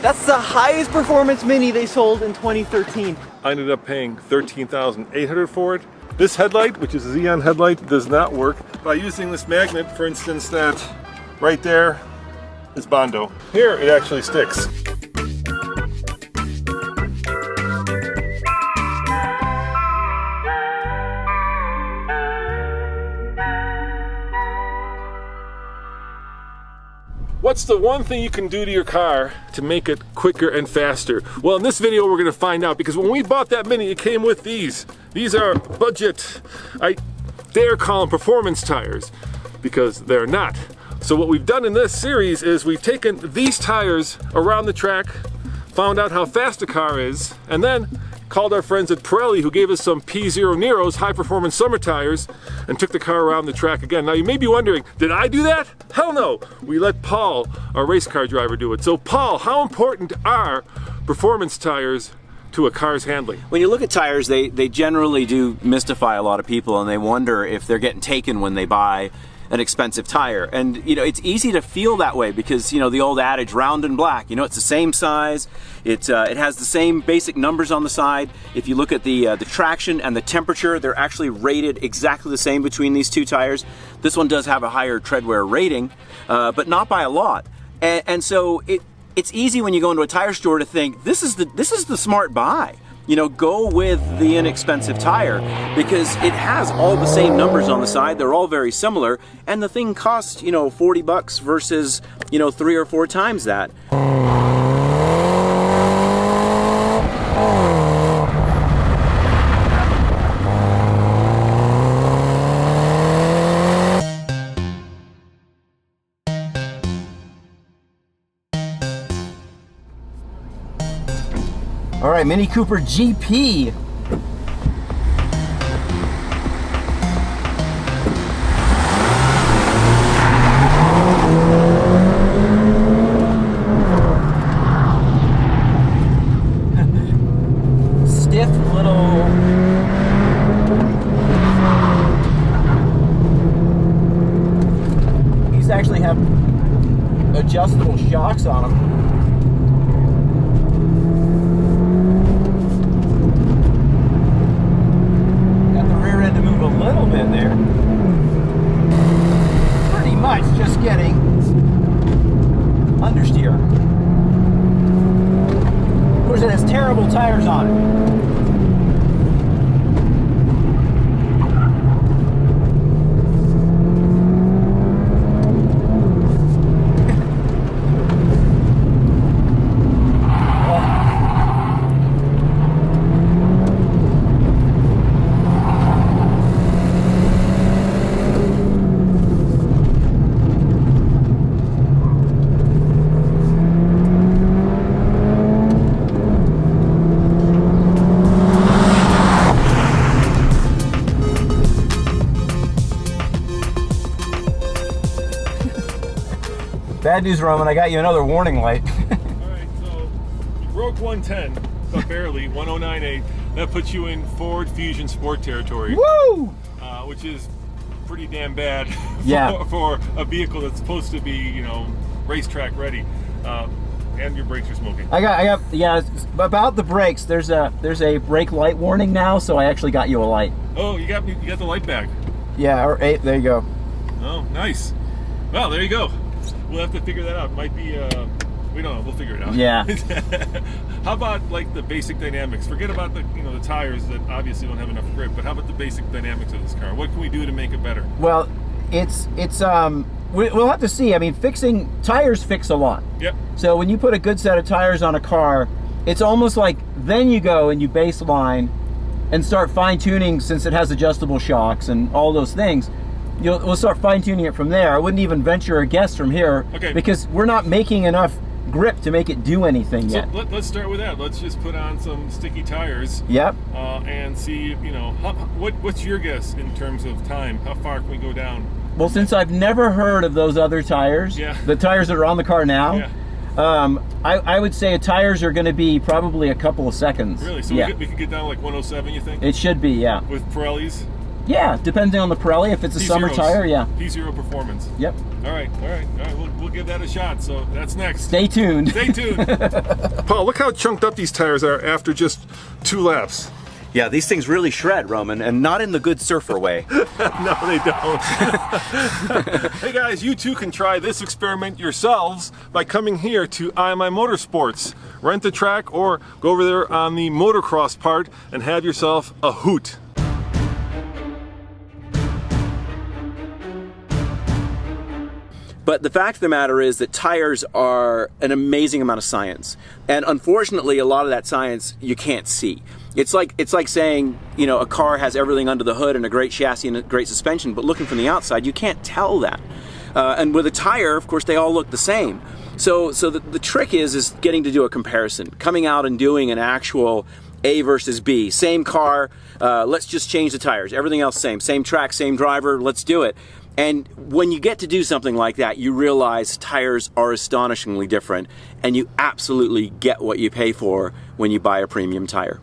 That's the highest performance Mini they sold in 2013. I ended up paying $13,800 for it. This headlight, which is a Xeon headlight, does not work by using this magnet, for instance, that right there is Bondo. Here it actually sticks. What's the one thing you can do to your car to make it quicker and faster? Well, in this video, we're going to find out, because when we bought that Mini, it came with these. These are budget, I dare call them performance tires, because they're not. So what we've done in this series is we've taken these tires around the track, found out how fast the car is, and then called our friends at Pirelli, who gave us some P0 Neros high performance summer tires, and took the car around the track again. Now you may be wondering, did I do that? Hell no, we let Paul, our race car driver, do it. So Paul, how important are performance tires to a car's handling? When you look at tires, they generally do mystify a lot of people, and they wonder if they're getting taken when they buy an expensive tire. And you know, it's easy to feel that way because, you know, the old adage, round and black, you know, it's the same size, it has the same basic numbers on the side. If you look at the traction and the temperature, they're actually rated exactly the same between these two tires. This one does have a higher treadwear rating, but not by a lot. And so it's easy when you go into a tire store to think, this is the smart buy. You know, go with the inexpensive tire because it has all the same numbers on the side. They're all very similar, and the thing costs, you know, 40 bucks versus, you know, 3 or 4 times that. All right, Mini Cooper GP. Stiff little. These actually have adjustable shocks on them. Just getting understeer. Of course, it has terrible tires on it. Bad news, Roman, I got you another warning light. Alright, so you broke 110, but barely, 1098. That puts you in Ford Fusion Sport territory. Woo! Which is pretty damn bad for a vehicle that's supposed to be, you know, racetrack ready. And your brakes are smoking. I got, yeah, about the brakes, there's a brake light warning now, so I actually got you a light. Oh, you got the light back. Yeah, or 8, there you go. Oh, nice. Well, there you go. We'll have to figure that out. Might be, we don't know. We'll figure it out. Yeah. How about like the basic dynamics? Forget about the tires that obviously don't have enough grip. But how about the basic dynamics of this car? What can we do to make it better? Well, we'll have to see. I mean, tires fix a lot. Yep. So when you put a good set of tires on a car, it's almost like then you go and you baseline and start fine tuning, since it has adjustable shocks and all those things. We'll start fine-tuning it from there. I wouldn't even venture a guess from here, because we're not making enough grip to make it do anything yet. So let's start with that. Let's just put on some sticky tires. Yep. And see, what's your guess in terms of time? How far can we go down? Well, since I've never heard of those other tires, the tires that are on the car now, I would say tires are going to be probably a couple of seconds. Really? So yeah. we could get down to like 107, you think? It should be, yeah. With Pirellis? Yeah, depending on the Pirelli. If it's a summer tire, yeah. P0 performance. Yep. All right. We'll give that a shot. So that's next. Stay tuned. Stay tuned. Paul, look how chunked up these tires are after just 2 laps. Yeah, these things really shred, Roman, and not in the good surfer way. No, they don't. Hey guys, you too can try this experiment yourselves by coming here to IMI Motorsports. Rent a track or go over there on the motocross part and have yourself a hoot. But the fact of the matter is that tires are an amazing amount of science. And unfortunately, a lot of that science you can't see. It's like saying, you know, a car has everything under the hood and a great chassis and a great suspension, but looking from the outside, you can't tell that. And with a tire, of course, they all look the same. So the trick is getting to do a comparison, coming out and doing an actual A versus B. Same car, let's just change the tires. Everything else same track, same driver, let's do it. And when you get to do something like that, you realize tires are astonishingly different, and you absolutely get what you pay for when you buy a premium tire.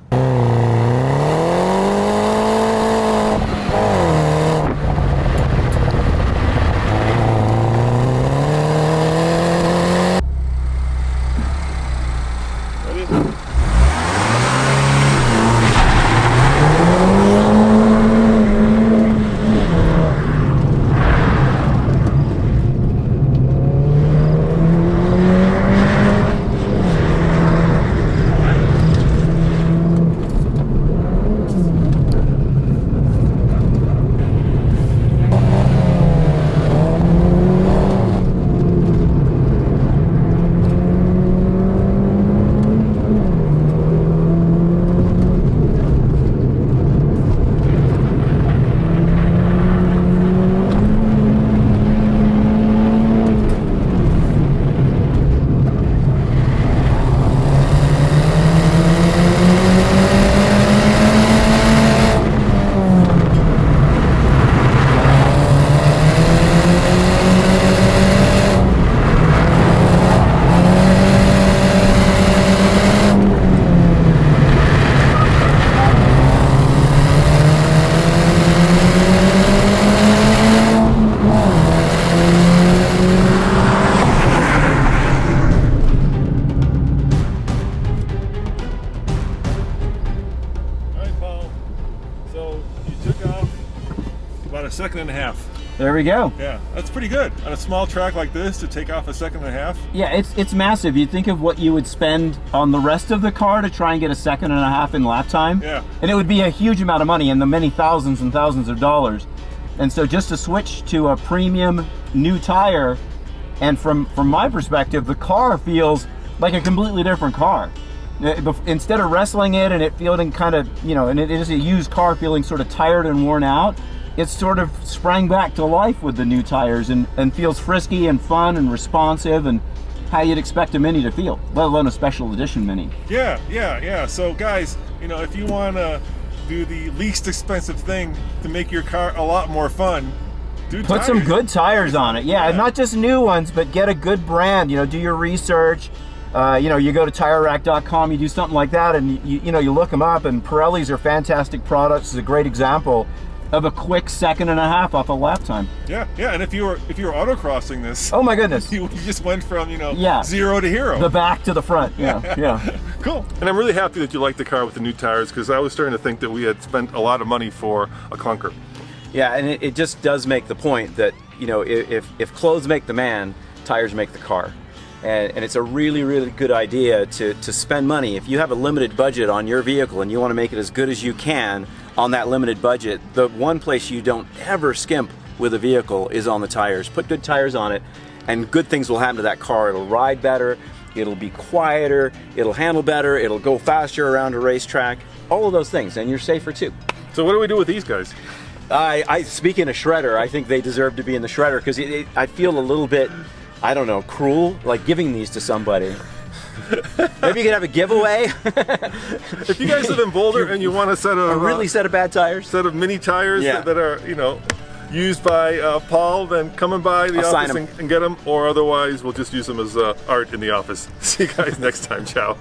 About a second and a half. There we go. Yeah, that's pretty good on a small track like this to take off a second and a half. Yeah, it's massive. You think of what you would spend on the rest of the car to try and get a second and a half in lap time. Yeah. And it would be a huge amount of money and the many thousands and thousands of dollars. And so just to switch to a premium new tire, and from my perspective, the car feels like a completely different car. Instead of wrestling it and it feeling kind of, you know, and it is a used car feeling sort of tired and worn out, it sort of sprang back to life with the new tires and feels frisky and fun and responsive and how you'd expect a Mini to feel, let alone a special edition Mini. Yeah. So guys, you know, if you want to do the least expensive thing to make your car a lot more fun, put some good tires on it. Yeah, not just new ones, but get a good brand. You know, do your research. You know, you go to TireRack.com, you do something like that, and you know, you look them up. And Pirellis are fantastic products. It's a great example of a quick second and a half off a lap time. Yeah. And if you were autocrossing this, oh my goodness, you just went from, you know, 0 to hero, the back to the front. Yeah. Cool. And I'm really happy that you like the car with the new tires, because I was starting to think that we had spent a lot of money for a clunker. Yeah, and it just does make the point that, you know, if clothes make the man, tires make the car. And it's a really, really good idea to spend money. If you have a limited budget on your vehicle and you want to make it as good as you can on that limited budget, the one place you don't ever skimp with a vehicle is on the tires. Put good tires on it and good things will happen to that car. It'll ride better, it'll be quieter, it'll handle better, it'll go faster around a racetrack, all of those things, and you're safer too. So what do we do with these guys? Speaking of shredder, I think they deserve to be in the shredder, because I feel a little bit, I don't know, cruel, like giving these to somebody. Maybe you could have a giveaway. If you guys live in Boulder and you want a set of set of bad tires, set of mini tires that are, you know, used by Paul, then come and by the I'll sign office 'em. and get them, or otherwise we'll just use them as art in the office. See you guys next time. Ciao.